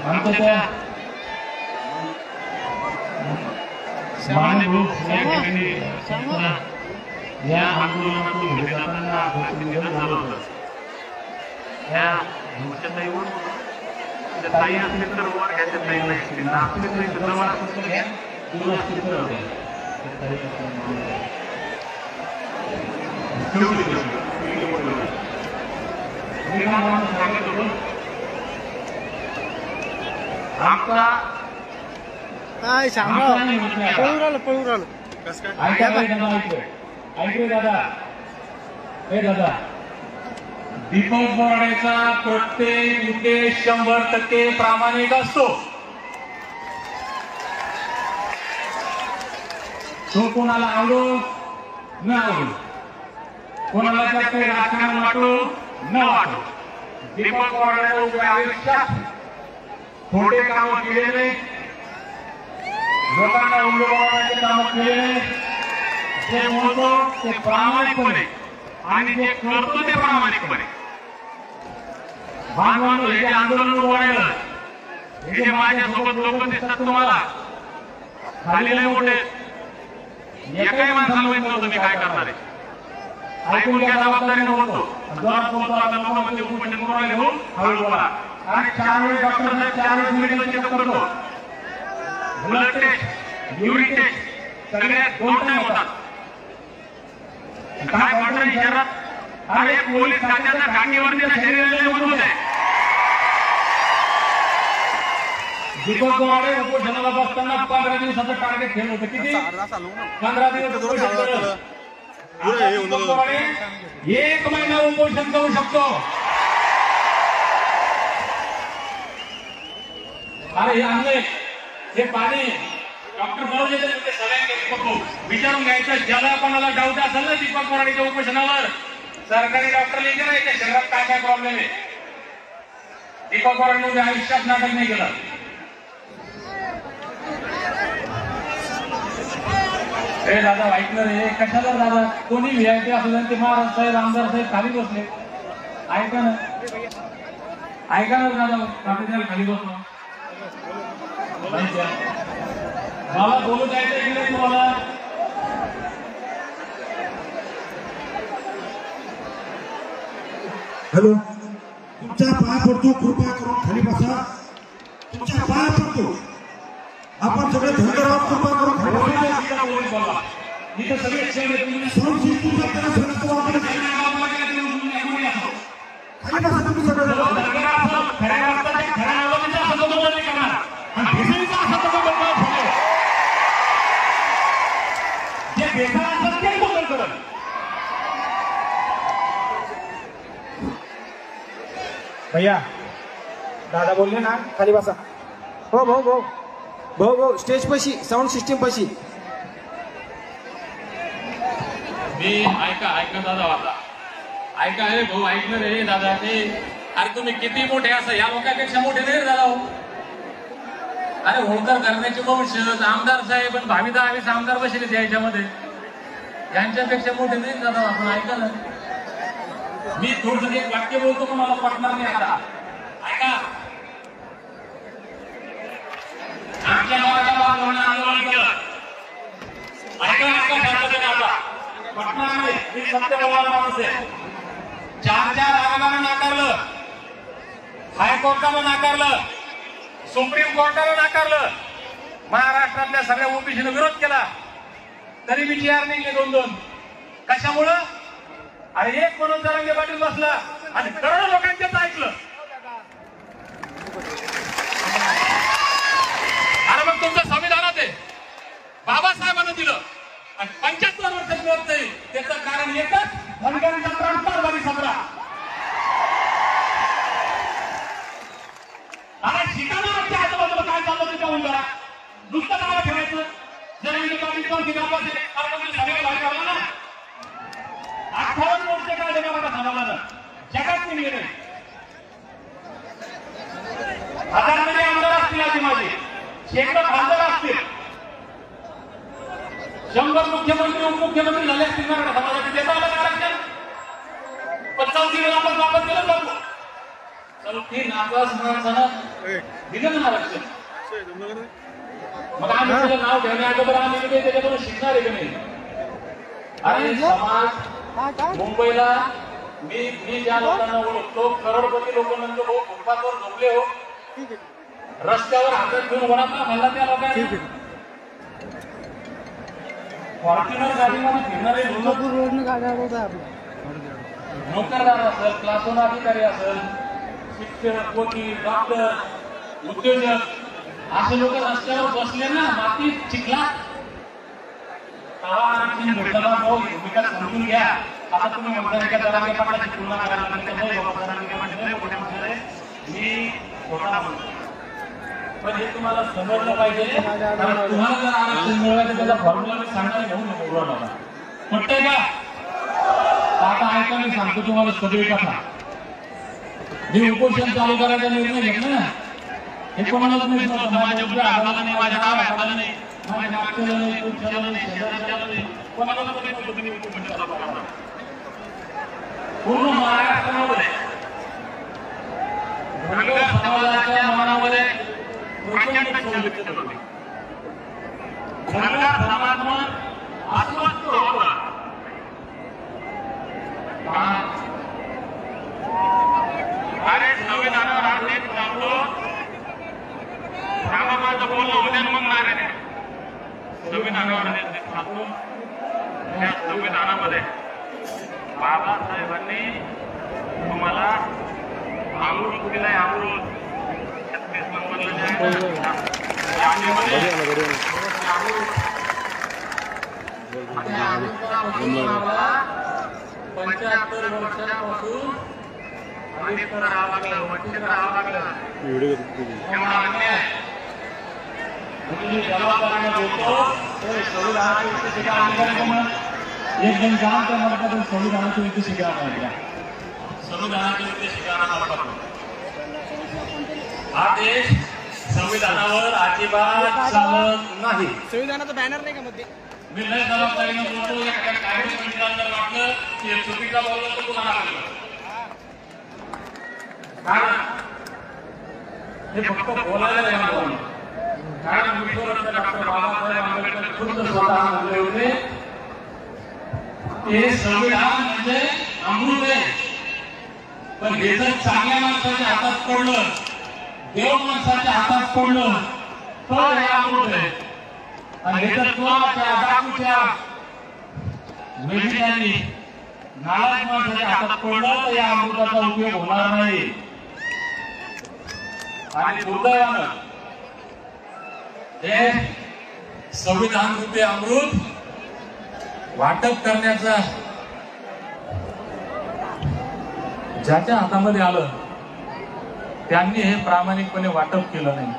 आमच्या या आंदोलनातून घरी जाताना निधन झालं होतं. त्या ताई असले तर वर घ्यायच्या ताई नाही नाचले तरी जवळ असलं घ्या दूर असले तर आमचा ऐकू दादा. हे दादा, दीपक बोराडेचा प्रत्येक उद्देश 100% प्रामाणिक असतो. तो कोणाला आवडो न आवडो, कोणाला त्यात काही राजकारण वाटो न वाटो, दीपक बोराडे उभ्या आयुष्यात खोटे कामं केलेले, लोकांना उलगडण्याचे कामं केलेले, जे बोलतो ते प्रामाणिकपणे आणि जे करतो ते प्रामाणिकपणे. भागवान हे जे आंदोलन उभं राहिलं, हे जे माझ्यासोबत लोक दिसतात तुम्हाला खाली लय मोठे, एकाही माणसाला माहित नव्हतं मी काय करणार आहे. ऐकून घ्या, जबाबदारीनं बोलतो, जोरात बोलतो. आता लोक म्हणजे उपोषण करून राहिले, हो हळू बोला. आणि 4 वेळेस डॉक्टर साहेब 4 वेळेस मेडिकल चेकअप करतो, ब्लड टेस्ट, युरिन टेस्ट सगळ्यात 2 टाइम होतात. काय म्हणतात शहरात, अरे पोलीस खात्याच्या घाटीवरती शरीराला मजबूत आहे. दीपक बोराडे उपोषणाला बसताना 15 दिवसाचं टार्गेट ठेवलं होतं. किती? 15 दिवस उपोषण केलं. दीपक बोराडे 1 महिना उपोषण करू शकतो. अरे हे आणले, हे पाणी डॉक्टर बरोबर सगळ्यांनी विचारून घ्यायचं. ज्याला कोणाला डाऊट असेल ना दीपक बोराडेच्या उपोषणावर, सरकारी डॉक्टर लिहिले ना याच्या शरीरात काय काय प्रॉब्लेम आहे. दीपक बोराडे आयुष्यात नाटक नाही केलं. हे दादा ऐकलं रे, कशाला दादा, कोणी व्हीआयपी असलं ते महाराज साहेब आमदार साहेब खाली बसले. ऐका ना, ऐका ना दादा, खाली बसलो. मला बोलू जायचं की नाही तुम्हाला? हॅलो, तुमच्या पाया पडतो, कृपया करून खाली बसा. तुमच्या पाया पडतो, आपण सगळे धनगर आहोत, कृपया करून खाली बसा. इथं सगळे साऊंड सिस्टीम आपल्याला सगळं वापरत आहे. खाली बसा तुम्ही सगळे. भैया दादा बोलले ना खाली बसा. हो भाऊ भाऊ भाऊ भाऊ स्टेज पशी, साऊंड सिस्टीम पशी. मी ऐका दादा, आता ऐका. हे भाऊ ऐकलं रे दादा, ते अरे तुम्ही किती मोठे असं या लोकांपेक्षा मोठे नाही दादा. अरे होळकर करण्याचे वंशज आमदार साहेब आणि भावी 10-20 आमदार बसले याच्यामध्ये, यांच्यापेक्षा मोठे नाही दादा. आपण ऐका ना, मी थोडं एक वाक्य बोलतो पण मला पटणार नाही. आता ऐका, आमच्या गावाच्या बाजूने आंदोलन केलं. ऐका शांततेने, आता पटणार नाही, मी सत्य बोलणारा माणूस आहे. 4 आयोगानं नाकारलं, हायकोर्टानं नाकारलं, सुप्रीम कोर्टानं नाकारलं, महाराष्ट्रातल्या सगळ्या ओबीसीनं विरोध केला, तरी बी TR निघले 2-2. कशामुळं? अरे एक म्हणून जरांगे पाटील बसला आणि करोडो लोकांच्याच ऐकलं. अरे मग तुमचं संविधानात आहे, बाबासाहेबांना दिलं आणि 75 वर्ष मिळत नाही. त्याचं कारण एकच, धनगरांचा ट्रान्सफर झाली 17. अरे शिकायला आमच्या आजूबाजूला काय चाललं ते पाहून करा. नुसतं नाव ठेवायचं. जरांगे पाटील कोण ठिकाण सगळे बाहेर काढला ना. 58 मोर्चे काढले मराठा समाजानं, जगात मी गेले. हजारामध्ये आमदार असतील आधी माझे, शेकडो खासदार असतील, 100 मुख्यमंत्री उपमुख्यमंत्री झाले असतील मराठा समाजाचे. देता आलं आरक्षण, पण 34 वेळा आपण वापर केलं जातो. 34 नापास माणसानं दिलं ना आरक्षण. मग आम्ही त्याचं नाव घेण्याअगोदर आम्ही त्याच्याकडून शिकणार आहे की नाही? अरे समाज मुंबईला मी ज्या लोकांना ओळखतो करोडपती लोक म्हणतो भाऊ फुटपाथवर झोपले हो, रस्त्यावर हातात घेऊन वडापाव खाल्ला त्या लोकांनी. फॉर्च्युनर गाडीमध्ये फिरणारे नोकरदार असेल, क्लास 1 अधिकारी असेल, शिक्षक, वकील, डॉक्टर, उद्योजक असे लोक रस्त्यावर बसले ना मातीत चिखलात. भूमिका समजून घ्या. आता तुम्ही म्हणता दरांगे पाटलाची तुलना करायला मी स्वतः म्हणतो, पण हे तुम्हाला समजलं पाहिजे. कारण तुम्हाला जर आरक्षण मिळवायचं त्याचा फॉर्म्युला मी सांगणार घेऊन नको नका. पटतंय का? आता ऐका मी सांगतो तुम्हाला सगळी कथा. मी उपोषण चालू करायचा निर्णय घेतला ना, हे कोणालाच नाही नव्हतं. माझ्या उद्या आधाला नाही, माझ्या नाव आधाला नाही, माझ्या मागच्याला नाही, पुढच्याला नाही, शेजारच्याला नाही, कोणालाच नाही नव्हतं तुम्ही उपोषण चालू करणार. पूर्ण महाराष्ट्रामध्ये धनगर समाजाच्या मनामध्ये प्रचंड संवेदना होती. धनगर समाज म्हणून अस्वस्थ होता. अरे संविधानावर आज देश चालतो, माझं बोलणं उद्या मग नाही. संविधानावर देश चालतो. या संविधानामध्ये बाबासाहेबांनी तुम्हाला अमृत दिलाय. अमृत 36 नंबरला जे आहे ना, 75 वर्षांपासून वंचित राहावं लागलं. एवढा अन्याय जबाबदारीने बोलतो. संविधानाची युक्ती शिका. एक जण काम त्या म्हणतात संविधानाची युक्ती शिका. संविधानाची युक्ती शिकायला हा देश संविधानावर अजिबात चालत नाही. संविधानाचा बॅनर नाही का मध्ये? मी लय जबाबदारीने बोलतो. काही मिनिटांना वाटलं की चुकीचा बोललं तर तुम्हाला कारण हे फक्त बोलायला नाही. कारण विश्वरत्न डॉक्टर बाबासाहेब आंबेडकर खुद्द स्वतः म्हणले होते, हे संविधान म्हणजे अमृत आहे. पण हे जर चांगल्या माणसाच्या हातात पडलं, देव माणसाच्या हातात पडलं तर हे अमृत आहे. आणि हे जर कोणाच्या डाकूच्या वेठीने नालायक माणसाच्या हातात पडलं तर या अमृताचा उपयोग होणार नाही. आणि दुर्दैवानं हे संविधान रूपी अमृत वाटप करण्याचा ज्याच्या हातामध्ये आलं त्यांनी हे प्रामाणिकपणे वाटप केलं नाही.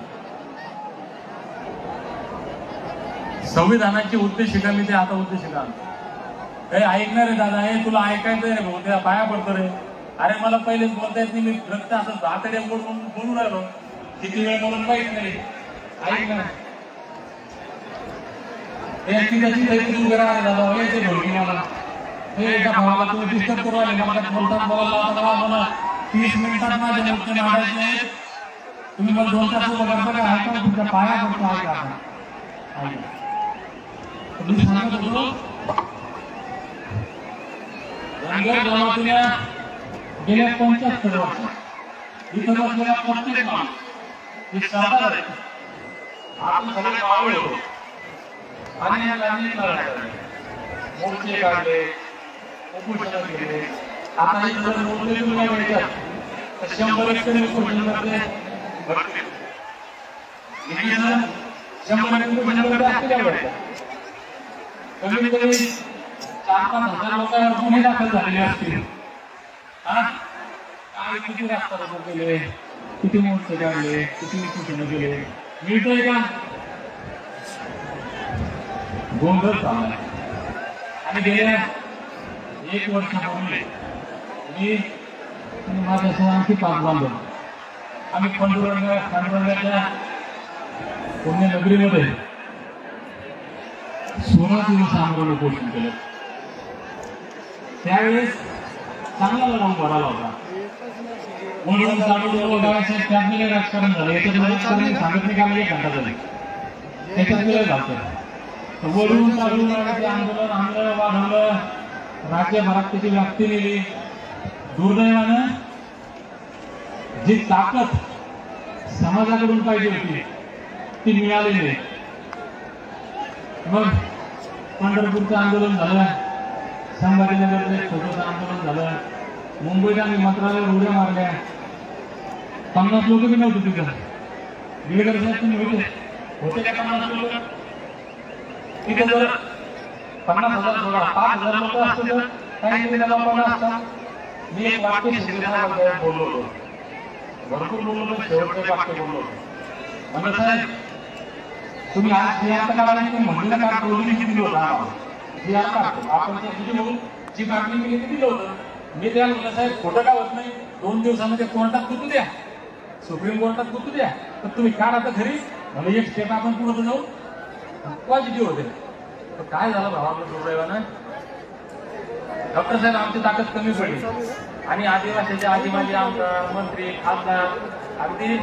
संविधानाची उद्देशिका मी ते आता उद्देशिका हे ऐकणार आहे दादा. हे तुला ऐकायचंय रे भाऊ, त्या पाया पडतो रे. अरे मला पहिलेच बोलता येत नाही. मी रक्त असं आतड्या बोलून राहिलो. किती वेळ बोलून पाहिजे नाही. ऐक ना, उभे राहिले दादा. हे ढोलकी मला हे एका भावाला तुम्ही डिस्टर्ब करू आले. मला बोलतात मला 30 मिनिटात माझ्या मुख्य मारायचे आहेत. तुम्ही मला 2 तास उभं करता का? ऐका तुमच्या पाया पडतो. ऐका तुम्ही सांगत होतो धनगर जमातीने गेल्या 75 वर्षात इथं बसलेला प्रत्येक माणूस हे सरदार आहे. आपण सगळे मावळे होतो आणि या गांधी मोर्चे काढले, उपोषण केले. आता इथं मोर्चे तुला मिळतात 100 तरी उपोषण करते. 100 उपोषण करते. कमीत कमी 4-5 हजार लोकांवर गुन्हे दाखल झालेले असतील. काय किती रस्ता रोको केले, किती मोर्चे काढले, किती उपोषण केले. मिळतोय का? गोंधळ चाललाय. आणि गेल्या 1 वर्षापूर्वी मी माझ्यासह आणखी 5 बांधव आम्ही पांडुरंगाच्या पुण्यनगरीमध्ये 16 दिवस आंदोलन उपोषण केलं. त्यावेळेस चांगला लढा भराला होता. म्हणून साहेब त्यात गेले राजकारण झालं. याच्यात राजकारण सांगत नाही का म्हणजे घंटा झाली त्याच्यात गेलं जातं. वळून चालून आंदोलन आणलं वाढवलं, राज्यभरात त्याची व्याप्ती नेली. दुर्दैवानं जी ताकद समाजाकडून पाहिजे होती ती मिळाली नाही. मग पंढरपूरचं आंदोलन झालं, संभाजीनगरचं एक छोटंसं आंदोलन झालं, मुंबईत आम्ही मंत्रालयावर उड्या मारल्या, 50 लोक बी नव्हते तिथं. गिरकर साहेब तुम्ही होते का 50 लोक? तिथे जर 50,000 सोडा 5,000 लोक असते तर काहीतरी लोकांना असतात. मी एक वाक्य शिंदेसाहेबांना बोललो होतो, भरपूर बोललो होतो, शेवटचं वाक्य बोललो होतो. म्हणलं साहेब तुम्ही आज जे आता काढायला तुम्ही म्हणलं का रोजी दिलं होतं जे आता आपण जी मागणी केली ती दिलं होतं. मी त्याला म्हणलं साहेब खोटं का होत नाही, 2 दिवसामध्ये कोर्टात गुतू द्या, सुप्रीम कोर्टात गुतू द्या, तर तुम्ही काढा तर खरी. म्हणजे एक स्टेप आपण पुढे जाऊ पॉझिटिव्ह होते. तर काय झालं भाऊ आपलं दुर्दैवानं, डॉक्टर साहेब आमची ताकद कमी पडली आणि आदिवासीचे आदिवासी आमदार मंत्री खासदार अगदी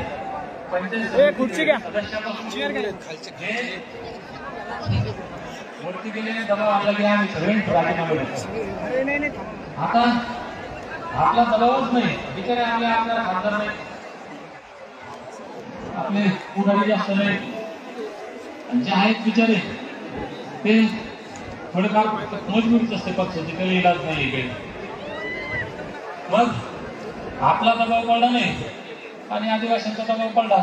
मूर्ती गेलेले दबाव आणला की आम्ही सगळे राजीनामे देतो. आता आपला दबावच नाही, बिचारे आपल्या आपल्याला खासदार नाही, आपले पुढारी जास्त नाही, जे आहेत बिचारे ते थोडेफार मजबुरीच असते पक्षाची, काही इलाज नाही काही. मग आपला दबाव पडला नाही आणि आदिवासींचा दबाव पडला,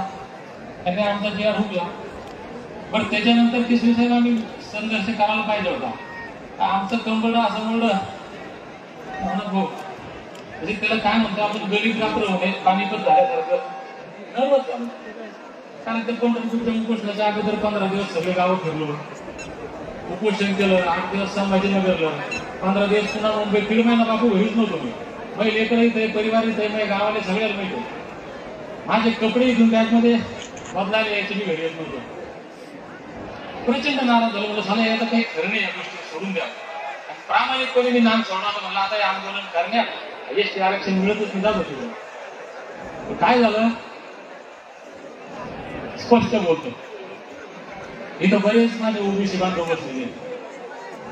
त्याने आमचा जी आर हुकला. पण त्याच्यानंतर किसरी साहेब आम्ही संघर्ष करायला पाहिजे होता. आमचं कंबळ असं बोललं म्हणत भाऊ म्हणजे त्याला काय म्हणतो आपण गरीब रात्र होणे पाणीपत झाल्यासारखं नर्वस झालं. कारण ते पंढरपूरच्या उपोषणाच्या अगोदर 15 दिवस सगळे गावं फिरलो, उपोषण केलं, 8 दिवस संभाजीनगरला, 15 दिवस पुन्हा मुंबई. 1.5 महिना बापू घरीच नव्हतो मी. माझे लेकर इथे, परिवार इथे, माझ्या गावाला सगळ्याला माहिती. माझे कपडे इथून बॅगमध्ये बदलायला यायचे, मी घरी येत नव्हतो. प्रचंड नाराज झालो. मला झालं याचं काही खरं नाही, या गोष्टी सोडून द्या. प्रामाणिकपणे मी नाम सोडणार म्हणलं आता हे आंदोलन करण्यात एसटी आरक्षण मिळतच निदान होते. काय झालं स्पष्ट बोलतो, इथं बरेच माझे ओबीसी बांधव बसलेले,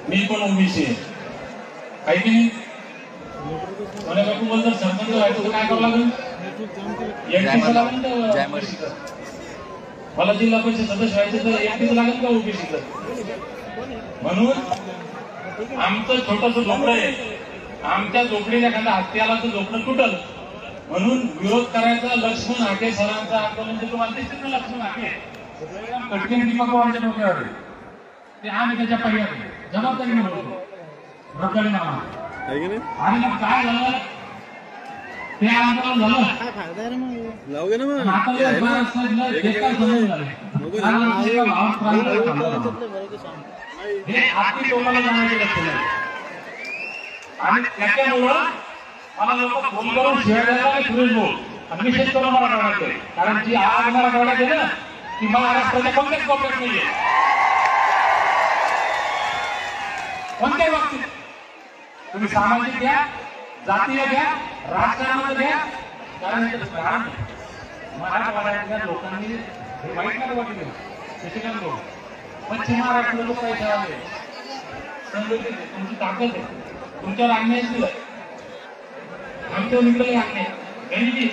मी पण ओबीसी आहे, काही की नाही. मला बापू बोलतात सरपंच व्हायचं तर काय करावं लागेल, एमपीचं लागेल का, मला जिल्हा परिषद सदस्य व्हायचं तर एमपीचं लागेल का ओबीसीचं. म्हणून आमचं छोटस झोपडं आहे, आमच्या झोपडीला एखादा हत्याला तर झोपडं तुटल. म्हणून विरोध करायचा लक्ष्मण हाके सरांचं आंदोलन जे तुम्हाला दिसत ना, लक्ष्मण हाके कटकीन दीपक पवारच्या डोक्यावर ते आम्ही त्याच्या पर्याय जबाबदारीने बोलतो रद्दीनामा. आणि मग काय झालं ते आंदोलन झालं, हे आधी लोकांना जाण्याचे लक्ष नाही. आणि त्याच्यामुळं मला लोक फोन करून शिवायला सुरेश बोल आणि निषेध करून मला काढायचं, कारण जी आग मला काढायची ना ती महाराष्ट्राच्या कोणत्याच कोपऱ्यात नाहीये, कोणत्याही बाबतीत. तुम्ही सामाजिक घ्या, जातीय घ्या, राजकारणाचं घ्या, कारण मराठवाड्यातल्या लोकांनी हे वाईट नका वाटलं. शशिकांत भाऊ पश्चिम महाराष्ट्र लोक काही ठेवावे संघटित आहे, तुमची ताकद आहे, तुमच्यावर अन्याय दिलाय, आमच्यावर निघाले अन्याय गरीबी.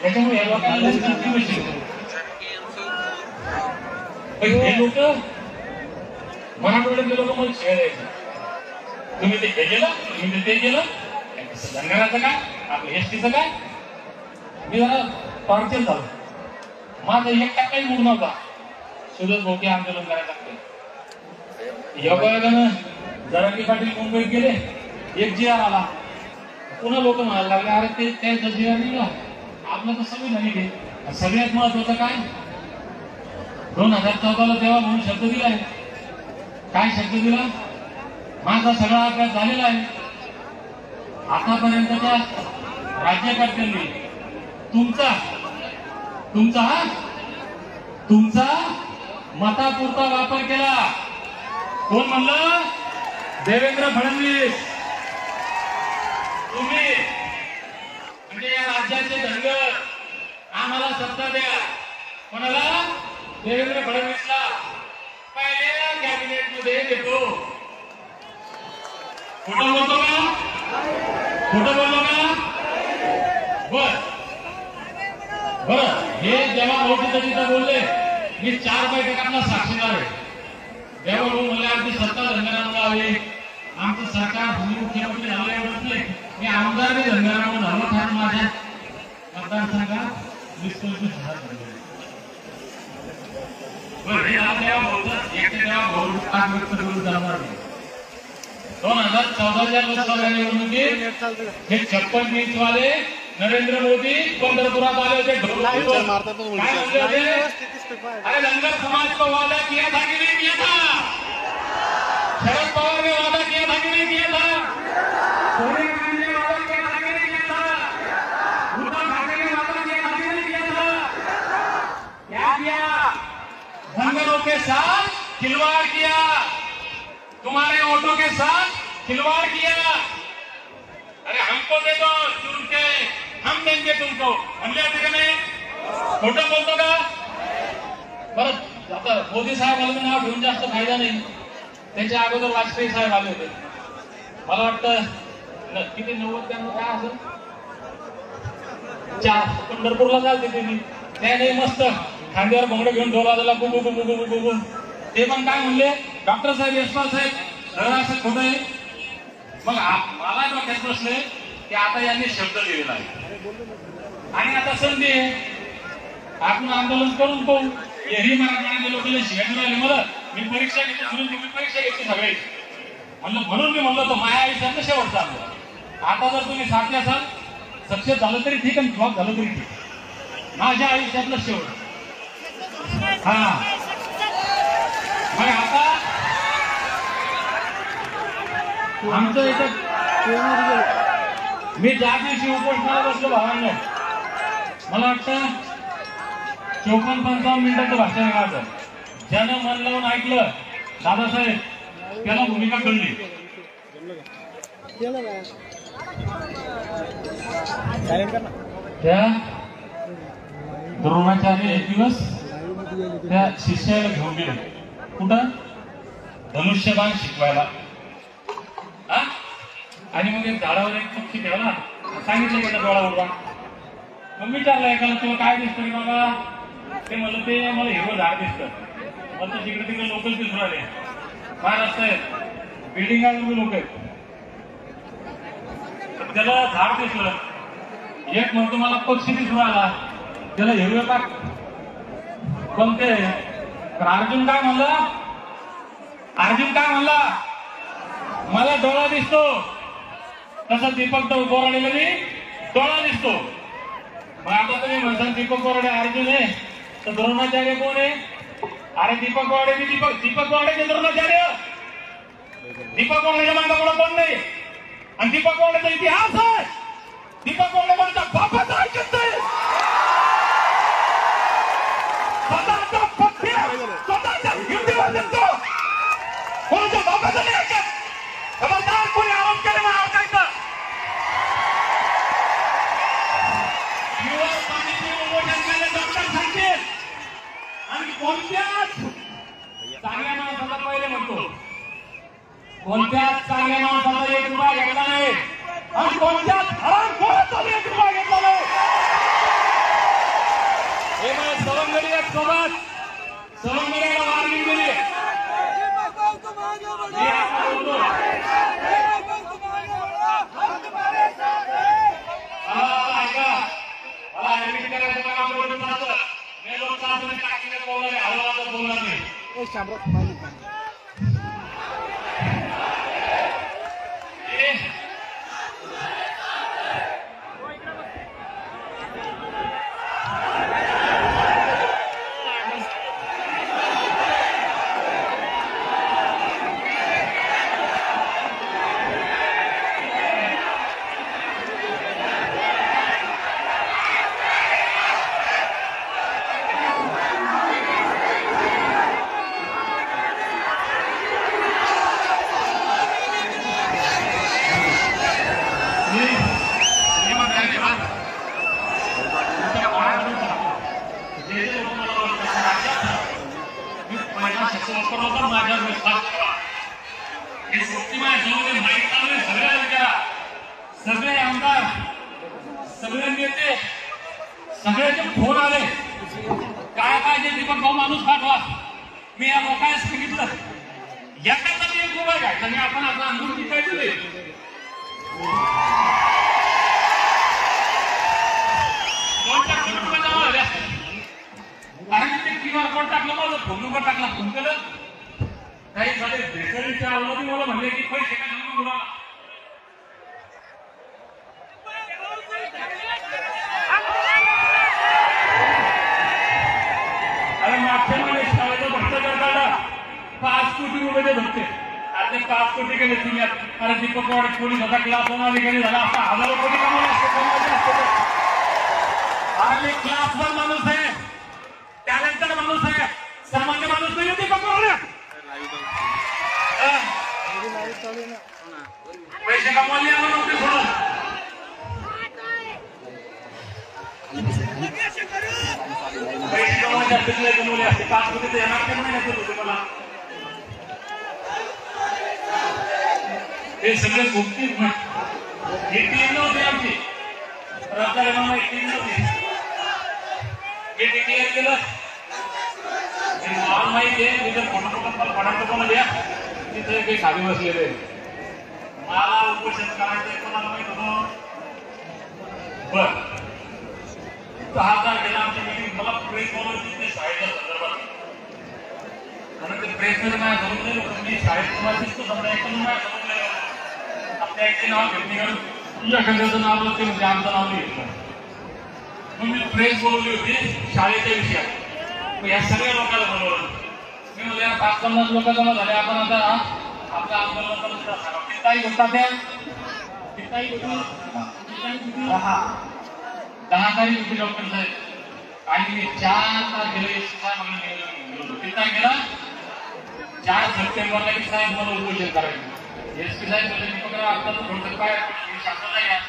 त्याच्यामुळे हे लोकांना हे लोक मराठवाड्यातले लोक मला खेळ द्यायचे. तुम्ही ते हे गेलं, तुम्ही ते गेलं, धनगराचं काय, आपलं एसटीचं काय. मी जरा टॉर्चर झालो, माझा 1% मूड नव्हता सुरेश भाऊ आंदोलन करायला लागते. योगायोगानं जरांगी पाटील मुंबईत गेले, एक जीआर आला, पुन्हा लोक म्हणायला लागले अरे ते त्याचं जीआर निघा आपलं तर संविधानिक आहे. सगळ्यात महत्वाचं काय 2014ला तेव्हा म्हणून शब्द दिलाय. काय शब्द दिला, माझा सगळा अभ्यास झालेला आहे. आतापर्यंतच्या राज्यकर्त्यांनी तुमचा मतापुरता वापर केला. कोण म्हणलं, देवेंद्र फडणवीस. तुम्ही म्हणजे या राज्याचे धनगर आम्हाला सत्ता द्या. कोणाला? देवेंद्र फडणवीसला पहिल्या कॅबिनेट मध्ये देतो. खोटं बोलतो का? खोटं बोलतो का? बरं हे जेव्हा मोठी तिथं बोलले मी 4 बैठकांना साक्षीदार आहे. तेव्हा म्हणले आमची सत्ता धनगरांना आली, आमचं सरकार मुख्यमंत्री झालं एवढंच नाही, मी आमदार बी धनगरांना झालो. कारण माझ्या मतदारसंघात 20-25,000 धनगर. बरं हे तेव्हा बोलतात एकटे तेव्हा भाऊ व्यक्त करून जाणार नाही. 2014च्या लोकसभा निवडणुकीत हे 56 इंचवाले नरेंद्र मोदी पंढरपुरात आले होते. काय म्हणले होते? अरे धनगर समाज को वादा किया था कि नहीं किया था? शरद पवार ने वादा किया था कि नहीं किया था? सोनिया गांधी ने वादा किया था कि नहीं किया था? उद्धव ठाकरे ने वादा किया था कि नहीं किया था? क्या किया? धनगरों के साथ खिलवाड़ किया, तुम्हारे वोटों के साथ खिलवाड़ किया. अरे हमको दे दो चुन के, हम देंगे तुमको. म्हणले होते का नाही? खोटं बोलतो का? परत आता मोदी साहेबांना नाव घेऊन जास्त फायदा नाही. त्यांच्या अगोदर वाजपेयी साहेब आले होते. मला वाटतं किती 90 काय असेल 4 पंढरपूरला चालते त्यांनी. त्याने मस्त खांद्यावर भोंगडे घेऊन ढोल वाजवला गुगु गुगु गुगु गुगु. ते पण काय म्हणले? डॉक्टर साहेब यशपाल साहेब सगळं असं खोटं आहे. मग मला डोक्यात प्रश्न आहे की आता यांनी शब्द लिहिला आहे आणि आता संधी आहे आपण आंदोलन करून पाहू. हेही मराठवाड्यातले लोकांना शिकायला राहिले. मला मी परीक्षा घेतली म्हणून तुम्ही परीक्षा घेतली सगळे म्हणून मी म्हणलो तो माझ्या आयुष्यातलं शेवटचा अनुभव. आता जर तुम्ही साथी असाल सक्सेस झालं तरी ठीक आणि फ्लॉप झालं तरी ठीक. माझ्या आयुष्यातलं शेवट. हा मग आता आमचं इथं मी ज्या दिवशी उपोषणाला बसलो भावांनो मला वाटतं 54-55 मिनिटाचं भाषण गावचं. ज्यानं मन लावून ऐकलं दादासाहेब त्याला भूमिका कळली. त्या द्रोणाचार्य एक दिवस त्या शिष्याला घेऊन गेले कुठं? धनुष्यबाण शिकवायला. आणि मग एक झाडावर एक पक्षी ठेवला सांगितलं बेटा डोळा उडवा. मग विचारलं एकाला तुला काय दिसतं रे बाबा? ते म्हणलं ते मला हिरवं झाड दिसतं. मग तर जिकडे तिकडे लोकल दिसून राहिले. काय रस्ता आहेत बिल्डिंगावर लोक आहेत. त्याला झाड दिसलं. एक म्हणतो मला पक्षी दिसून आला त्याला हिरवे पाक कोणते? अर्जुन काय म्हणला? मला डोळा दिसतो. तसा दीपक बोराडेला बी डोळा दिसतो. मग आता तुम्ही म्हणता दीपक बोराडे अर्जुन आहे तर द्रोणाचार्य कोण आहे? अरे दीपक बोराडे द्रोणाचार्य. दीपक बोराडेच्या मागापुढे कोण नाही. आणि दीपक बोराडेचा इतिहास आहे. दीपक बोराडेच्या बापाचा ऐकत नाही. स्वतःचा पक्ष स्वतःच्या हिंदीवर देतो. कोणाच्या बापाचं नाही ऐकत. खबरदार कोणी आरोप केले मला ऐकायचं. डॉक्टर सांगतील आणि कोणत्याच चांगल्या माणसाला पहिले म्हणतो कोणत्याच चांगल्या माणसाला 1 रुपया घेतला नाही आणि कोणत्याच हरामखोराचा 1 रुपया घेतला नाही. हे मला सवंगडी एक सोबत सवंगडीला वारणी दिली. शब्द वापरला तर माझ्यावर विश्वास ठेवा. हे गोष्टी माझ्यासमोर माहीत चालू सगळ्या विचारा, सगळे आमदार, सगळे नेते, सगळ्याचे फोन आले, काय पाहिजे दीपक भाऊ माणूस पाठवा. मी या लोकांना सांगितलं याच्यासाठी एक उभा घ्यायचा आणि आपण आपला अनुभव टिकायचं नाही. कारण ते QR कोड टाकलं, माझं फोन नंबर टाकला, फोन केलं, काही झाले भेसळीच्या अवलंबी मला म्हणले की पैसे काय सांगू तुला. अरे मागच्या महिन्यात शाळेचा भ्रष्टाचार काढला, 5 कोटी रुपये धरते. आता 5 कोटी गेले तुम्ही. अरे दीपक वाडे पोलीस होता, क्लास 1 अधिकारी झाला, आता हजारो कोटी कमावले असते. अरे क्लास 1 माणूस आहे, टॅलेंटेड माणूस आहे, सामान्य माणूस नाही दीपक वाडे. पैसे कमवले आपण नोकरी सोडून. पैसे कमवले असते, कमवले असते 5 कोटी तर येणार नाही ना तुम्हाला. हे सगळे गोष्टी ही टीम नव्हती आमची, रत्नागिरीला एक टीम नव्हती. हे डिक्लेअर केलं, मला माहिती आहे तिथे फटाफट द्या, तिथे काही खाली बसलेले. मला उपोषण करायचं कोणाला माहित होतं. बर 10 तारखेला आमची मीटिंग, मला प्रेस बोलवायची ते शाळेच्या संदर्भात. कारण ते प्रेसमध्ये माझ्या समोर नाही लोक, मी शाळेत तुम्हाला दिसतो समजा एकदम माझ्या समोर नाही. आपल्या एकटे नाव घेतली कारण तुझ्या एखाद्याचं नाव होते म्हणजे आमचं नाव नाही घेतलं. मग मी प्रेस बोलवली होती शाळेच्या विषयात. या सगळ्या लोकांना बोलवलं. मी म्हणलं या 5-50 लोक जमा झाले, आपण आता आपल्या आंदोलनाचा मुद्दा सांगा. किती होतात त्या 10 तारीख होती डॉक्टर साहेब. आणि मी 4 तारखेला एसपी साहेब किती तारखेला 4 सप्टेंबरला की साहेब मला उपोषण करायचं. एसपी साहेब म्हणजे दीपक आता तर थोडं काय शासन नाही आहे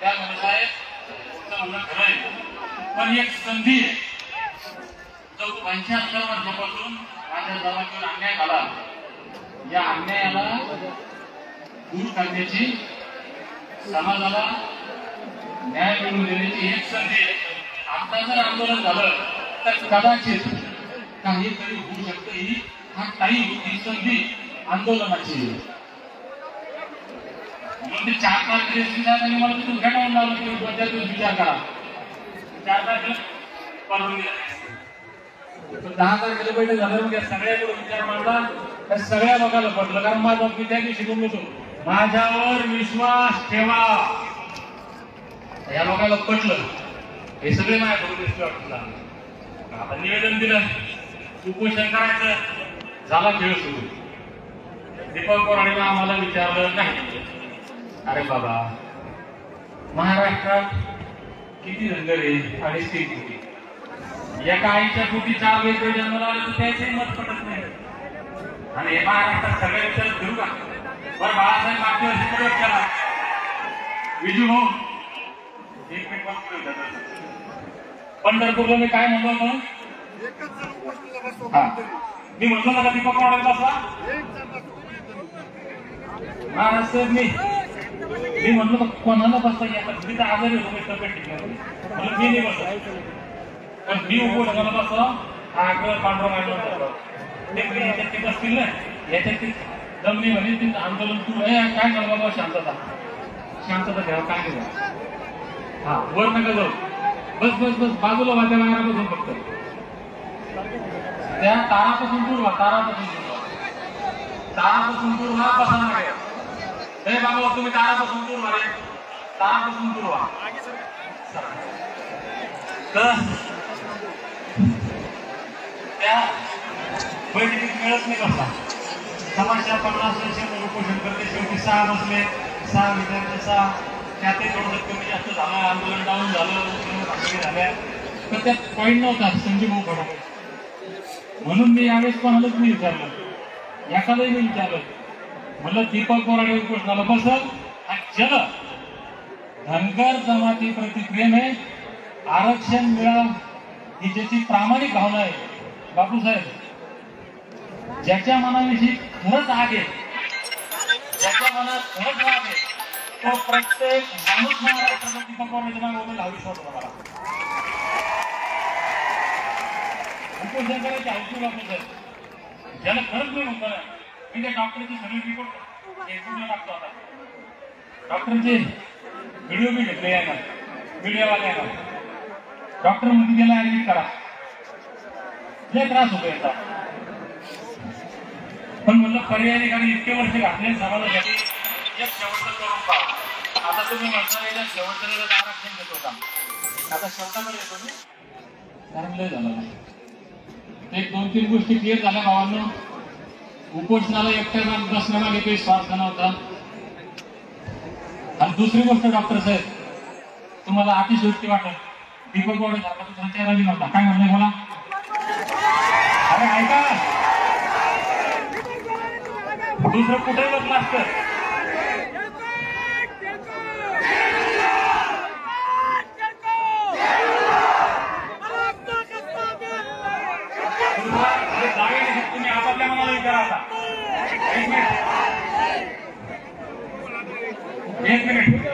त्यामध्ये साहेब तुमचं म्हणणं खरं आहे, पण एक संधी आहे. जो 75 वर्षापासून माझ्या जमातीवर अन्याय झाला, या अन्यायाला दूर करण्याची, समाजाला न्याय मिळवून देण्याची एक संधी आहे. आता जर आंदोलन झालं तर कदाचित काहीतरी होऊ शकतं. ही हा टाईम, ही संधी आंदोलनाची. म्हणून ते 4 तारखेला मला तिथून घटावून लावलं की विचार करा. 4 तारखेला परवानगी 10 तारखेला बैठक झालं, मग या सगळ्याकडे विचार मांडला. त्या सगळ्या लोकांना पटलं, कारण माझा मी त्या दिवशी बोललो माझ्यावर विश्वास ठेवा. या लोकांना पटलं, हे सगळे माझ्याकडून विश्वास. आता निवेदन दिलं, उपोषण करायचं, झाला खेळ सुरू. दीपक कोराडीनं आम्हाला विचारलं नाही. अरे बाबा, महाराष्ट्रात किती धनगर आहे? 3.5 कोटी. एका आईच्या पोटी 4 वेगळे जन्माला आले तर त्याचंही मत पटत नाही. आणि हे महाराष्ट्रात सगळ्या विचार करू का? बरं बाळासाहेब मागच्या वर्षी प्रयोग केला, विजू भाऊ 1 मिनिट पंढरपूरला मी काय म्हणलो होतो, मी म्हटलं ना दीपक कोराडे बसला महाराष्ट्र. मी म्हटलं कोणाला बसता येतात, तिथे आजारी होतो तब्येत ठीक नाही म्हणून मी नाही बसत. पण मी उपोषणाला बसलो, हा पांडुरंग याच्यात ते बसतील ना, याच्यात जमली म्हणे ती आंदोलन तू काय झालं बाबा, शांतता ठेवा, काय केलं. हा वर नका जाऊ, बस बस बस बाजूला माझ्या बाहेर बसून फक्त त्या तारापासून दूर व्हा, तारापासून दूर व्हा, बसा नका. हे बाबा तुम्ही तारापासून दूर व्हा, तारापासून दूर व्हा. तर त्या बैठकीत मिळत नाही बसला. समस्या 50 वर्ष उपोषण करते, शेवटी 6 बसले, 6 विद्यार्थी 6, त्यातही थोडंसं कमी जास्त झालं, आंदोलन डाऊन झालं, झाल्या तर त्यात पॉईंट नव्हता संजीव भाऊ फडणवीस. म्हणून मी यावेळेस कोणालाच मी विचारलं, एखादंही मी विचारलं, म्हणलं दीपक कोराडे उपोषणाला बसल आणि चल धनगर जमाती प्रति प्रेम आहे, आरक्षण मिळावं ही ज्याची प्रामाणिक भावना आहे. बापूसाहेब ज्याच्या मनाविषयी खरंच आहे, ज्याच्या मनात खरंच आहे, तो प्रत्येक माणूस महाराष्ट्राचा दीपक पवारांच्या नावावर हा विश्वास होता मला. उपोषण करायचे ऐकू लागतो सर, ज्याला खरंच मी म्हणतो ना, मी त्या डॉक्टरची सगळी रिपोर्ट फेसबुकला टाकतो. आता डॉक्टरचे व्हिडिओ बी घेतले आहे ना, मीडियावाले आहे ना. डॉक्टर मध्ये गेला ऍडमिट करा, लय त्रास होतो याचा. पण म्हणलं पर्यायी कारण इतके वर्ष घातले समाजासाठी एक शेवटचं करून पाहा. आता तुम्ही म्हणता याच्या शेवटचं आरक्षण देत होता, आता शेवटाकडे येतो मी, कारण लय झालं. एक 2-3 गोष्टी क्लिअर झाल्या भावांनो. उपोषणाला एकट्या बसण्यामागे काही स्वार्थ नव्हता. आणि दुसरी गोष्ट डॉक्टर साहेब, तुम्हाला अतिशयोक्ती वाटत, दीपक पवार सारखा दुसरा चेहरा बी नव्हता. काय म्हणलंय मला? अरे ऐका, दुसरं कुठेही बसलं असतं. तुम्ही आपापल्या मनाला विचारा. आता एक मिनिट.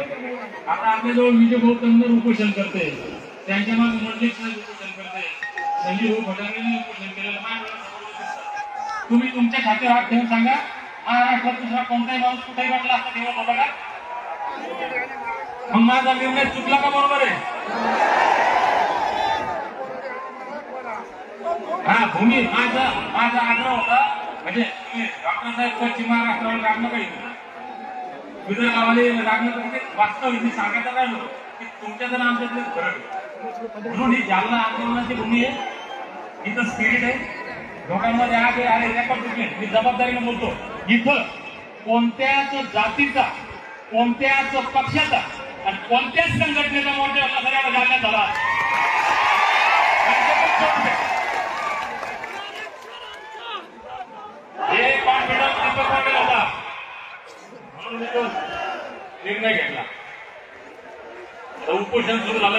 आता आपल्याजवळ विजय भाऊ तंदर उपोषण करते, त्यांच्या मागे मंडलिक साहेब उपोषण करते, संजीव भाऊ भटांगेने उपोषण केलेलं. तुम्ही तुमच्या खात्यावर हात ठेवून सांगा, महाराष्ट्रात दुसरा कोणताही माणूस कुठेही वाटला असता तेव्हा होता का? मग माझा निर्णय चुकला का? बरोबर आहे. हा भूमी माझा आग्रह होता, म्हणजे डॉक्टर साहेब पश्चिम महाराष्ट्रावर रागणं काही विदर्भावाले रागणं म्हणजे वास्तविक सांगायचं राहिलो की तुमच्या जर आमच्यातले फरक म्हणून ही जालना आंदोलनाची भूमी आहे. इथं स्पिरिट आहे, लोकांमध्ये आग आहे. अरे रेकॉर्ड चुकले, मी जबाबदारीने बोलतो. इथं कोणत्याच जातीचा, कोणत्याच पक्षाचा आणि कोणत्याच संघटनेचा मोर्चा असला सगळ्याला जाण्यात आला. हे कॉन्फिडन्स दीपक पवार होता, म्हणून मी तो निर्णय घेतला. उपोषण सुरू झालं,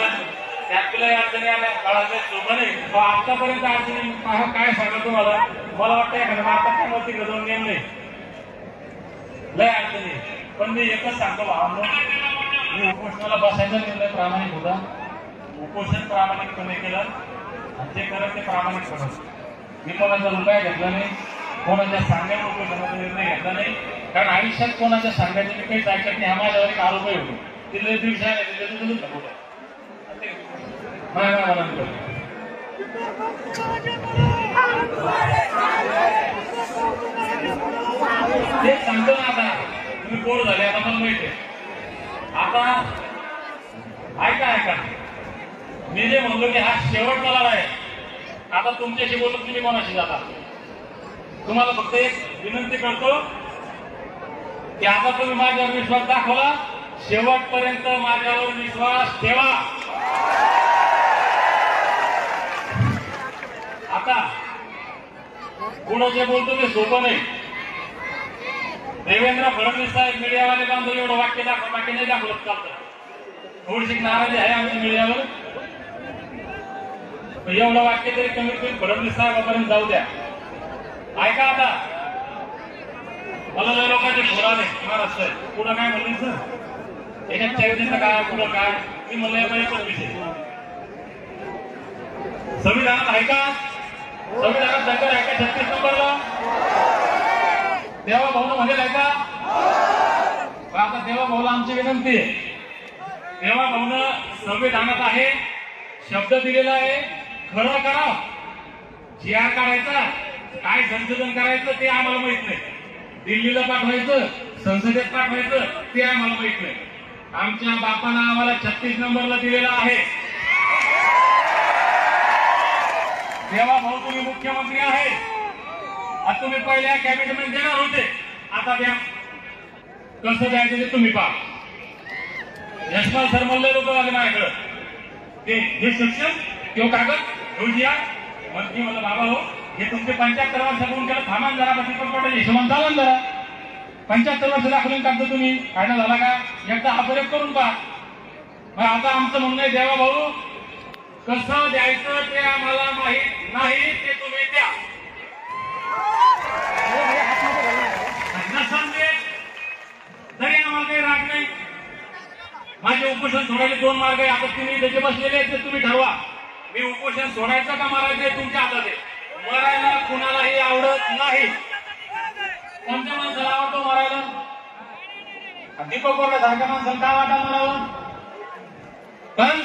त्यातल्या अडचणी आल्या, काळाच्या शोभाने आतापर्यंत अडचणी काय सांगतो मला वाटतं एखाद्या महाराष्ट्रावरती गजवून नेम नाही, लय अडचणी. पण मी एकच सांगतो भावांनो, मी उपोषणाला बसायचा निर्णय प्रामाणिक होता. उपोषण प्रामाणिकपणे केलं आणि जे करत ते प्रामाणिकपणे. मी कोणाचा रुपया घेतला नाही, कोणाच्या सांगण्यावर उपोषणाचा निर्णय घेतला नाही. कारण आयुष्यात कोणाच्या सांगण्याचे मी काहीच ऐकत नाही. हा माझ्यावर एक आरोपही होतो. तिथले दिवशी आहे तिथलं होतं ते सांगतो ना. आता तुम्ही बोर झाले, आता मला माहिती आहे. आता ऐका, मी जे म्हणलो की हा शेवट मला आहे. आता तुमच्याशी बोलत तुम्ही कोणाशी जाता. तुम्हाला फक्त एक विनंती करतो की आता तुम्ही माझ्यावर विश्वास दाखवला, शेवटपर्यंत माझ्यावर विश्वास ठेवा. आता पुढे जे बोलतो ते सोपं नाही. देवेंद्र फडणवीस साहेब मीडियावाले बांधव एवढं वाक्य दाखव, बाकी नाही दाखवत चालतं. थोडीशी नाराजी आहे आमच्या मीडियावर. एवढं वाक्य तरी कमीत कमी फडणवीस साहेबांपर्यंत जाऊ द्या. ऐका, आता मला लय लोकांचे फोन आले महाराष्ट्र पुढं काय म्हणले सर, एका चर्चेचं काय, पुढं काय. मी म्हणलं एकच विषय, संविधानात ऐका, संविधानात दखल आहे का 36 नंबरला देवा भाऊ म्हणेल आहे का? आता देवा भाऊला आमची विनंती आहे, देवा भाऊनं संविधानात आहे, शब्द दिलेला आहे, खरं करा. जी आर काढायचा, काय संशोधन करायचं ते आम्हाला माहित नाही. दिल्लीला पाठवायचं, संसदेत पाठवायचं ते आम्हाला माहित नाही. आमच्या बापानं आम्हाला 36 नंबरला दिलेला आहे. देवा भाऊ तुम्ही मुख्यमंत्री आहे, आता तुम्ही पहिल्या कॅबिनेट देणार होते, आता द्या. कसं द्यायचं ते तुम्ही पहा. यशपाल सर म्हणले लोक आले माझ्याकडं, ते हे शिक्षण किंवा कागद घेऊन या. मंत्री म्हणलं बाबा हो, हे तुमचे 75 वर्षापून केलं, थांबा जरा बस हिशोबान चालन जरा. 75 वर्ष दाखवून टाकतो तुम्ही, फायदा झाला का? एकदा हा प्रयोग करून पहा. मग आता आमचं म्हणणं आहे देवा भाऊ, कसं द्यायचं ते आम्हाला माहित नाही, ते तुम्ही द्या. सोडायचे दोन मार्ग आहे. आता तुम्ही त्याचे बसलेले आहेत ते तुम्ही ठरवा. मी उपोषण सोडायचं का मारायचं हे तुमच्या हातात आहे. मरायला कुणालाही आवडत नाही. कोणत्या माणसाला आवडतो मरायला? दीपक बोलला सारख्या माणसाला काय वाटा मरावं? पण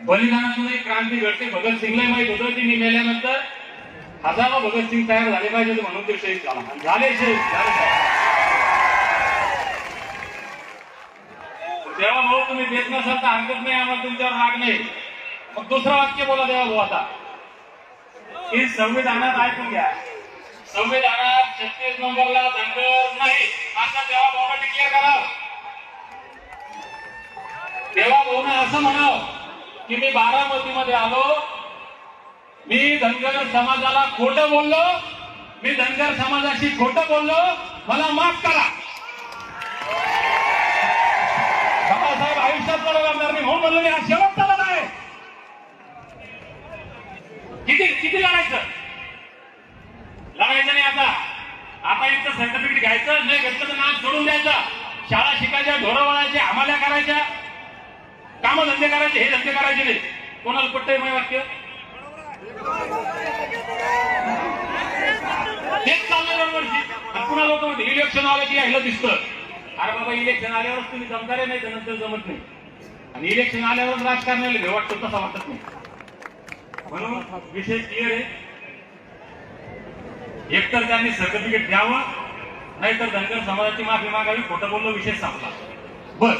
बलिदानातून एक क्रांती घडते. भगतसिंगला माहित होतं की मी मेल्यानंतर हजारो भगतसिंग तयार झाले पाहिजे म्हणून ते शहीद झाला. झाले शहीद तेव्हा भाऊ तुम्ही देत नसाल तर हरकत नाही, आम्हाला तुमच्यावर राग नाही. मग दुसरं वाक्य बोला तेव्हा भाऊ आता की संविधानात ऐकून घ्या. संविधानात 36 नंबरला धनगर नाही असं तेव्हा भाऊला डिक्लेअर करावं. तेव्हा भाऊने असं म्हणावं की मी बारामतीमध्ये आलो, मी धनगर समाजाला खोटं बोललो, मी धनगर समाजाशी खोटं बोललो, मला माफ करा. बाबासाहेब आयुष्यात करणार नाही म्हणून म्हणलो मी हा शेवटचा लढा आहे. किती लढायचं नाही आता इथं सर्टिफिकेट घ्यायचं नाही, घेतलं तर नाम सोडून द्यायचं. शाळा शिकायच्या, ढोरं वळायच्या, हमाल्या करायच्या, कामधंदे करायचे, हे धंदे करायचे नाही. कोणाला पटतंय माझं वाक्य? तेच चाललंय दरवर्षी. पुन्हा लोक म्हणते इलेक्शन आलं की यायला दिसतं. अरे बाबा इलेक्शन आल्यावरच तुम्ही जमदारे नाही तर नंतर जमत नाही. आणि इलेक्शन आल्यावरच राजकारणाला भेट वाटतं तसा वाटत नाही. म्हणून विशेष क्लिअर आहे. एकतर त्यांनी सर्टिफिकेट द्यावं, नाहीतर धनगर समाजाची माफी मागावी. खोटं बोललो, विषय संपला. बस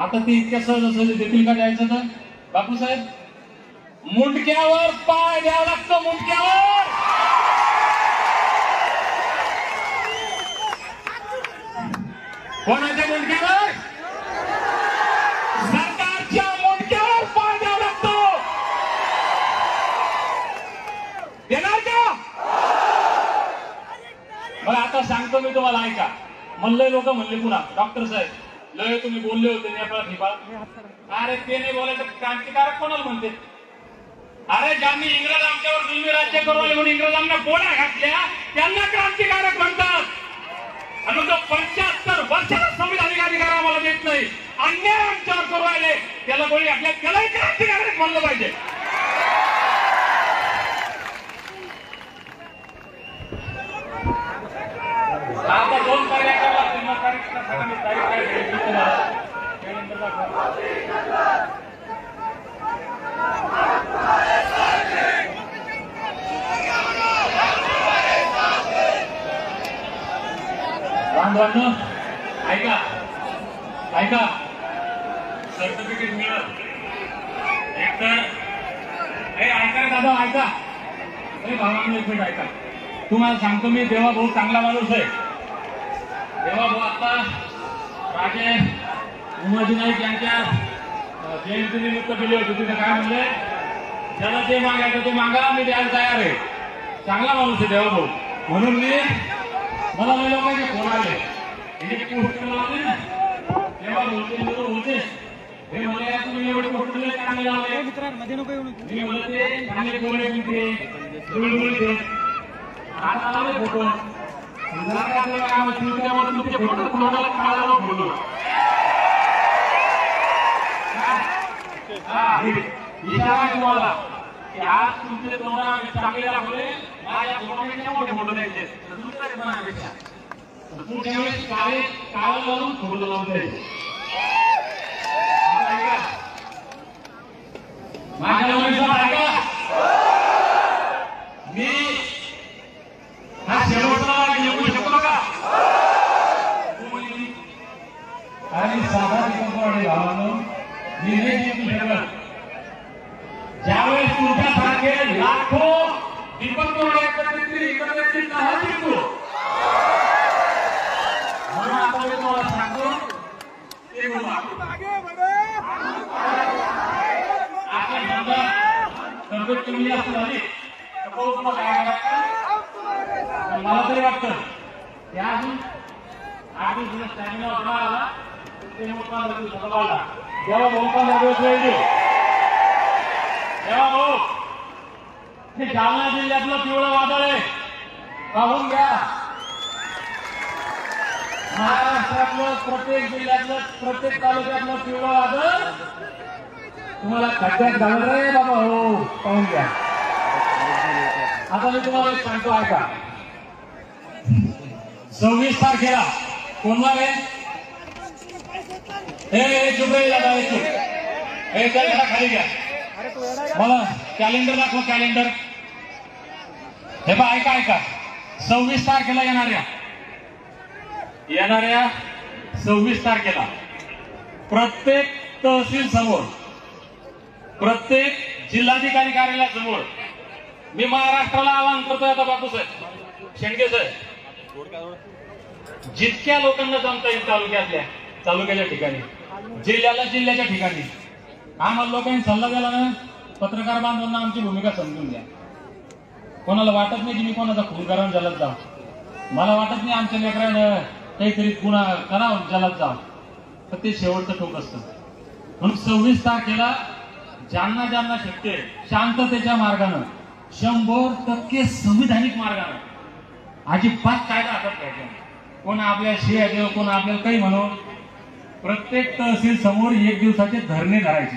आता ते इतक्या सहज देतील का द्यायचं? तर बापूसाहेब मुंडक्यावर पाय द्यावा लागतो. मुंडक्यावर कोणाच्या मुंडक्यावर? सरकारच्या मुंडक्यावर पाय द्यावा लागतो. देणार का? मग आता सांगतो मी तुम्हाला, ऐका. म्हणले लोक म्हणले पुन्हा डॉक्टर साहेब लय तुम्ही बोलले होते नेपाळ ठिपाळ. अरे ते नाही बोलायचं. क्रांतिकारक कोणाला म्हणते? अरे ज्यांनी इंग्रज आमच्यावर जुलमी राज्य करवले म्हणून इंग्रजांना गोळ्या घातल्या त्यांना क्रांतिकारक म्हणतात. आणि मग 75 वर्षाला संविधानिक अधिकार आम्हाला देत नाही, अन्याय आमच्यावर करू राहिले, त्याला गोळी घातल्या, त्यालाही क्रांतिकारक म्हणलं पाहिजे. आता 2 तारीख बांधवांनो ऐका सर्टिफिकेट मिळत एकतर ऐका दादा ऐका. भावांनो एक मिनिट ऐका. तुम्हाला सांगतो मी, देवा भाऊ चांगला माणूस आहे. देवा भाऊ आता राजे उमाजी नाईक यांच्या जयंतीनिमित्त गेले होते. तिथे काय म्हणले, ज्याला जे मागायचं ते मागा, मी द्यायला तयार आहे. चांगला माणूस आहे देवा भाऊ. म्हणून मला नाही लोकांचे फोन आले पोस्ट लावले ना तेव्हा होते हे मला तुम्ही एवढे पोस्ट चांगले लावले मी म्हणलं ते चांगले बोलले तुमचे आता लावले फोटो तुमचे फोटो कोणाला काढायला बोललो. इशारा तुम्हाला की आज तुमचे तोंडा चांगले दाखवले, माझ्या फोटोपेक्षा मोठे फोटो द्यायचे. पुढच्या वेळेस काळ लावून फोटो लावून द्यायचे. माझ्या नवरीचा ऐका, मी हा शेवटचा येऊ शकतो का? आणि साधा दीपक भावांनो मी हे जिंकू शकत. ज्यावेळेस तुमच्यासारखे लाखो दीपक एकत्रित नाही जिंकू. म्हणून आता मी तुम्हाला सांगतो ते बोला. आता समजा तब्येत कमी जास्त झाली तर पाऊस मग काय करायचं मला तरी वाटतं त्या अजून 8 दिवस स्टॅमिना होता आला ते मोठा वाढला. तेव्हा भाऊ 15 दिवस वेळ देऊ. तेव्हा भाऊ हे जालना जिल्ह्यातलं पिवळं वादळ आहे, पाहून घ्या. महाराष्ट्रातलं प्रत्येक जिल्ह्यातलं प्रत्येक तालुक्यातलं पिवळं वादळ तुम्हाला खड्ड्यात घालत रे बाबा. हो पाहून घ्या. आता मी तुम्हाला एक सांगतो ऐका. 26 तारखेला कोणवार आहे? हे चुपे दादा हे त्याला खाली घ्या. मला कॅलेंडर दाखव कॅलेंडर. हे बा ऐका ऐका. 26 तारखेला येणाऱ्या 26 तारखेला प्रत्येक तहसील समोर प्रत्येक जिल्हाधिकारी कार्यालयासमोर मी महाराष्ट्राला आवाहन करतोय. आता बापूसाहेब शेंडगे साहेब, जितक्या लोकांना जमता येईल तालुक्याच्या ठिकाणी, जिल्ह्याच्या ठिकाणी आम्हाला लोकांनी सल्ला दिला ना, पत्रकार बांधवांना आमची भूमिका समजून घ्या. कोणाला वाटत नाही की मी कोणाचा खून करून जलत जाऊ. मला वाटत नाही आमच्या लेकरानं काहीतरी गुन्हा करावं जलत जाऊ. तर ते शेवटचं ठोक असतं. म्हणून 26 तारखेला ज्यांना ज्यांना शक्य आहे शांततेच्या मार्गानं 100% संविधानिक मार्गानं अजिबात कायदा हातात घ्यायचा. कोण आपल्या शिव्या देव, कोण आपल्याला काही म्हणून प्रत्येक तहसील समोर 1 दिवसाचे धरणे धरायचे.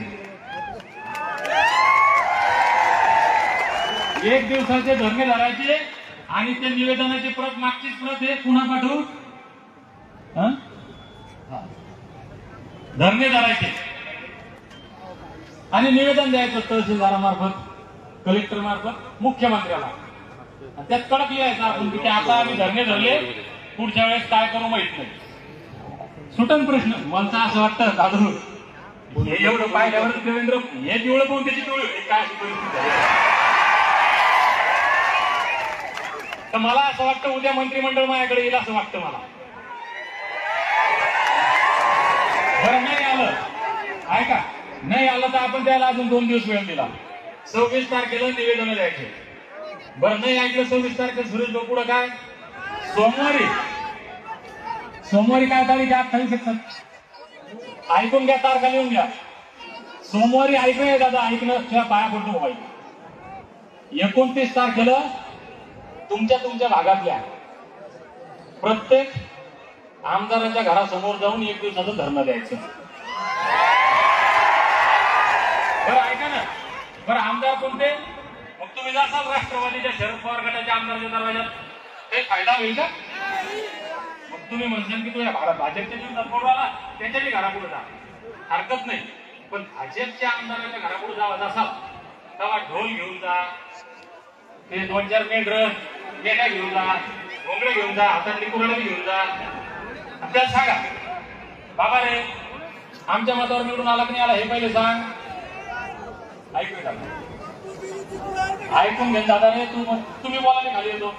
1 दिवसाचे धरणे धरायचे आणि त्या निवेदनाची प्रत मागचीच प्रत हे पुन्हा पाठवू धरणे धरायचे आणि निवेदन द्यायचं तहसीलदारामार्फत, कलेक्टर मार्फत मुख्यमंत्र्याला. त्यात कडक लिहायचं आपण की आता आम्ही धरणे धरले, पुढच्या वेळेस काय करू माहित नाही. सुटन प्रश्न. मला असं वाटतं दादू हे एवढं पाहिल्यावर देवेंद्र हे दिवळ पाहून त्याची टोळी होती काय अशी परिस्थिती झाली. तर मला असं वाटतं उद्या मंत्रिमंडळ माझ्याकडे येईल असं वाटतं मला. बरं नाही आलं ऐका, नाही आलं तर आपण त्याला अजून 2 दिवस वेळ दिला. 26 तारखेला निवेदन द्यायचे. बरं नाही ऐकलं 26 तारखेला सुरेश भाऊ पुढं काय सोमवारी काय तारीख आहे? 28 ऐकून घ्या, तारखा लिहून घ्या. सोमवारी ऐकणं दादा, ऐकणं तुझ्या पाया पडतो मोबाईल. 29 तारखेला तुमच्या भागातल्या प्रत्येक आमदाराच्या घरासमोर जाऊन 1 दिवसाचं धरणं द्यायचं. बरं ऐका ना. बरं आमदार कोणते? मग तुम्ही जासाल राष्ट्रवादीच्या शरद पवार गटाच्या आमदाराच्या दरवाजात, काही फायदा होईल का? मग तुम्ही म्हणशाल की तुझ्या भाजपच्या दिवसात कोण आला त्याच्याही घरापुढे जा, हरकत नाही. पण भाजपच्या आमदाराच्या घरापुढे जासाल तेव्हा ढोल घेऊन जा, ते 2-4 मेंढ्या घेऊन जा, घोंगडे घेऊन जा, हातातली कुऱ्हाडी घेऊन जा. आपल्याला सांगा बाबा रे आमच्या मतावर निवडून आला की नाही आला हे पहिले सांग. ऐकून घे दादा रे, तुम्ही बोलायला खाली येतो.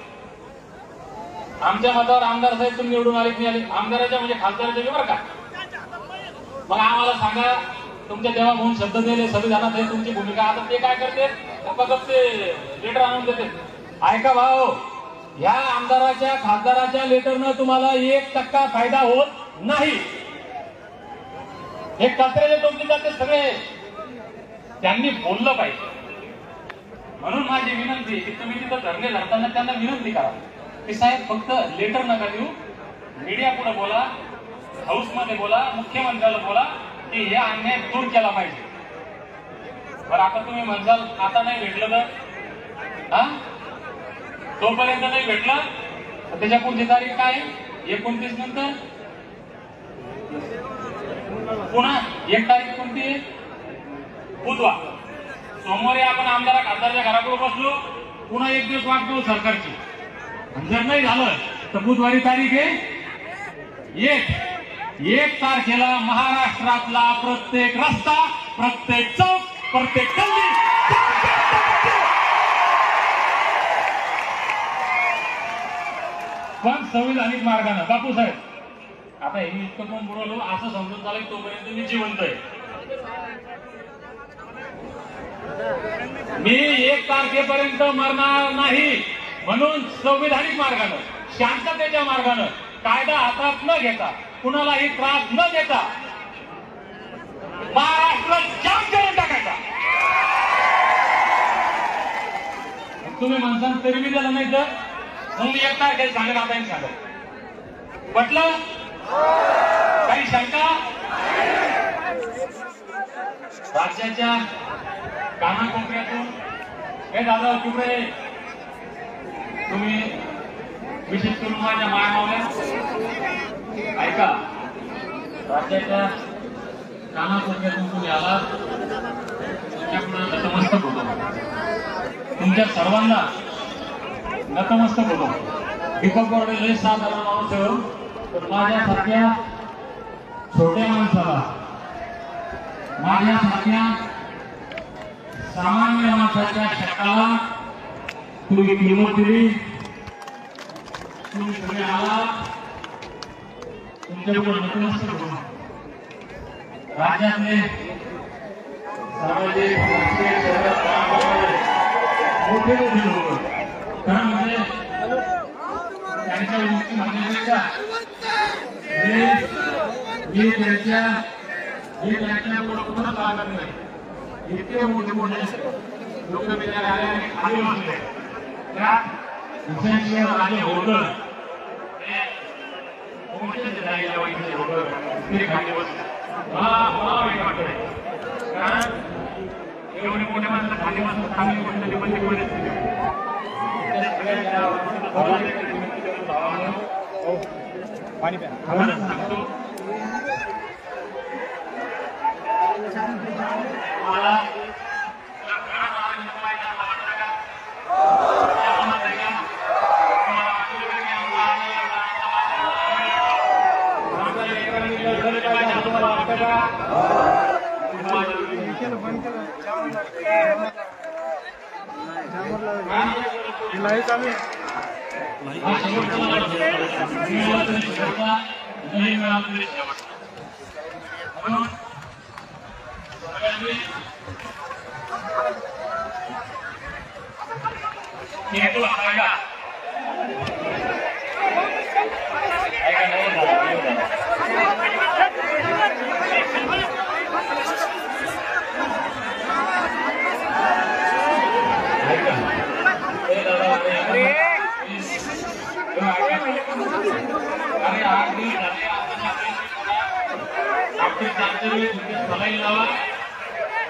आमच्या मतावर आमदार साहेब तुम्ही निवडून आले की नाही आले, आमदाराच्या म्हणजे खासदाराच्या बरं का. मग आम्हाला सांगा तुमच्या तेव्हा म्हणून शब्द दिले संविधानात आहे तुमची भूमिका. आता ते काय करते फक्त ते लेटर आणून देते. ऐका भाऊ, या आमदाराच्या खासदाराच्या लेटरनं तुम्हाला 1% फायदा होत नाही. हे कचऱ्याचे टोपले जाते सगळे. त्यांनी बोललं पाहिजे. म्हणून माझी विनंती की तुम्ही तिथं धरणे धरताना त्यांना विनंती करा की साहेब फक्त लेटर नका देऊ, मीडिया पुढे बोला, हाऊस मध्ये बोला, मुख्यमंत्र्याला बोला की हे अन्याय दूर केला पाहिजे. बरं आता तुम्ही म्हणसाल आता नाही भेटलं तर तोपर्यंत नाही भेटलं त्याच्या पुढची तारीख काय? 29 नंतर पुन्हा 1 तारीख कोणती आहे? बुधवार. सोमवारी आपण आमदार खासदारच्या घरापुढे बसलो, पुन्हा 1 दिवस वाट पाहू सरकारची. जर नाही झालं तर बुधवारी तारीख आहे 1 तारखेला महाराष्ट्रातला प्रत्येक रस्ता, प्रत्येक चौक, प्रत्येक गल्ली पण संविधानिक मार्गाने. बापू साहेब आता हे इतकं पण बोललो असं समजून चालेल तोपर्यंत मी जिवंत आहे. मी 1 तारखेपर्यंत मरणार नाही. म्हणून संविधानिक मार्गाने, शांततेच्या मार्गाने, कायदा हातात न घेता, कुणालाही त्रास न देता महाराष्ट्र जाम करून टाकायचा. तुम्ही म्हणसान तरी मी दिलं नाही तर मग मी 1 तारखेला सांगेन. आता सांगा पटलं काही शंका? राज्याच्या कानाकोपऱ्यातून हे दादा तिकडे तुम्ही विशेष करून माझ्या मायामावल्या ऐका, राज्याच्या कानाकोपऱ्यातून तुम्ही आलात, तुमच्याकडून नतमस्तक होतो, तुमच्या सर्वांना नतमस्तक होतो. दीपक बोर्डे लय साधारण माणूस आहे, तर माझ्यासारख्या छोट्या माणसाला, माझ्यासारख्या सामान्य माणसाच्या शकाला तुम्ही किंमत दिली. तुम्ही सगळे आला, तुमच्याकडून नतमस्तक होतो. राज्यातले सामाजिक मोठे मोठे लोक खरं म्हणजे त्यांच्या उंची म्हणण्यापेक्षा मी त्यांच्या पुढे लागत नाही. इतके मोठे मोठे लोक विचारायला खाली बसले. त्यात हुसेनशिवाय राजे होळकर ते खाली बसले. मला वाईट वाटतंय, कारण एवढे मोठ्या माणसाला खाली बसून चांगली गोष्ट बंदी पडली. पाणी प्या. मला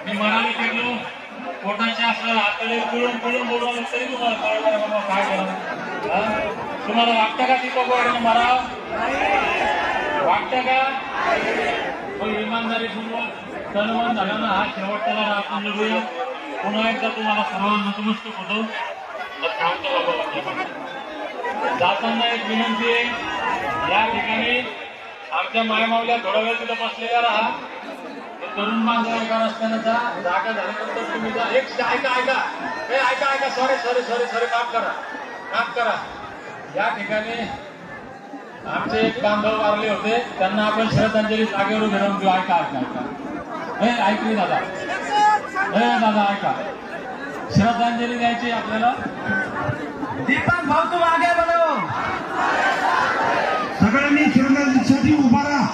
मी मराठी केलो पोटाच्या असलेला हाताने पिळून पिळून बोलवलं तरी तुम्हाला कळलं बाबा काय करा. तुम्हाला वाटतं का दीपक बोर्डेने मरा? वाटतं का? तो इमानदारीपूर्वक सन्मान झाला ना, हा शेवटचा आपण निघूया. पुन्हा एकदा तुम्हाला सर्वांना नतमस्तक होतो. जाताना एक विनंती आहे, या ठिकाणी आमच्या मायमावल्या थोडा वेळ तिथं बसलेल्या राहा. तरुण माणसं एका रस्त्याचा जागा झाल्यानंतर तुम्ही जा. एक ऐका सॉरी काम करा. या ठिकाणी आमचे एक बांधव वारले होते, त्यांना आपण श्रद्धांजली जागेवर उभे राहून देऊ. ऐका ऐकली दादा, ऐका, श्रद्धांजली द्यायची आपल्याला. दीपक भाऊ तू आगे बढ़ो. सगळ्यांनी श्रद्धांजलीसाठी उभा राहा.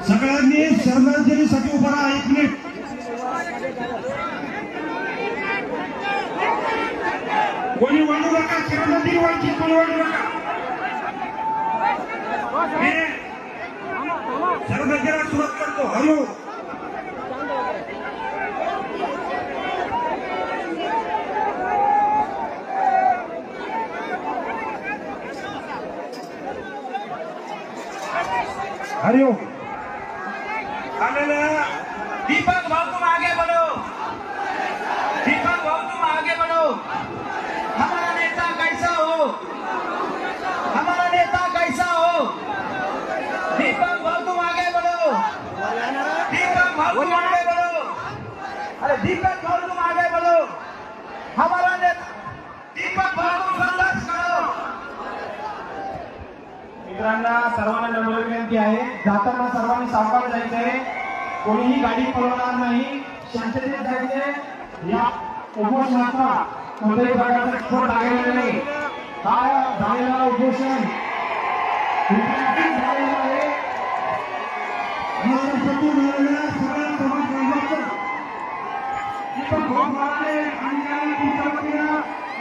सगळ्यांनी श्रद्धांजलीसाठी उभा राहा. 1 मिनिट. कोणी वाढू नका. श्रद्धांजली व्हायची, कोणी वाढू नका. श्रद्धांजलीला सुरुवात करतो. हॅलो, हरिओम. दीपक भाऊ तुम आगे बढ़ो. दीपक भाऊ तुम आगे बढ़ो. हमारा नेता कैसा हो? हमारा नेता कैसा हो? दीपक भाऊ तुम आगे बढ़ो. दीपक भाऊ तुम आगे बढ़ो. अरे दीपक भाऊ तुम आगे बढ़ो. हमारा नेता दीपक भाऊ तुम संघर्ष करो. मित्रांना सर्वांना नम्र विनंती आहे, जाताना सर्वांनी सावकाश जायचं आहे. कोणीही गाडी पळवणार नाही, शांततेत जायचे. या उपोषणाचा कोणत्याही प्रकारचा स्फोट लागलेला नाही. हा झालेला उपोषण झालेला आहे. महाराष्ट्रातून आलेल्या सगळ्या समाजबांधवांचं दीपक भाऊ बोर्डे आणि त्यांना तुमच्या वतीनं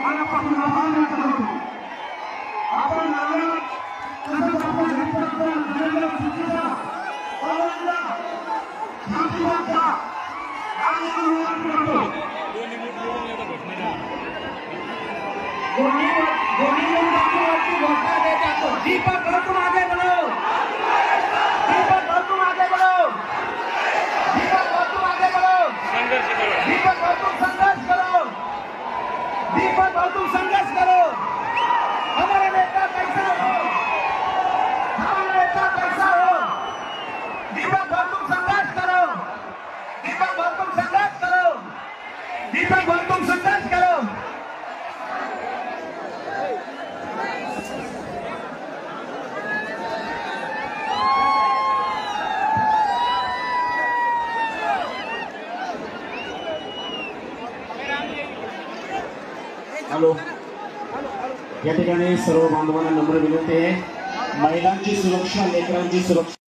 मनापासून आभार व्यक्त करतो. आपण तसंच आपण गोली में वरती घोषणा दे जातो। दीपक भाऊ तुम आगे बढ़ो, दीपक भाऊ तुम आगे बढ़ो, दीपक भाऊ तुम आगे बढ़ो, दीपक भाऊ तुम संघर्ष करो, दीपक भाऊ तुम संघर्ष करो। हमारा नेता कैसा हो, हमारा नेता कैसा हो, दीपक भाऊ तुम संघर्ष करो, दीपक भाऊ तुम संघर्ष करो, दीपक भाऊ तुम संघर्ष करो। हॅलो, या ठिकाणी सर्व बांधवांना नम्र विनंती आहे, महिलांची सुरक्षा, लेकरांची सुरक्षा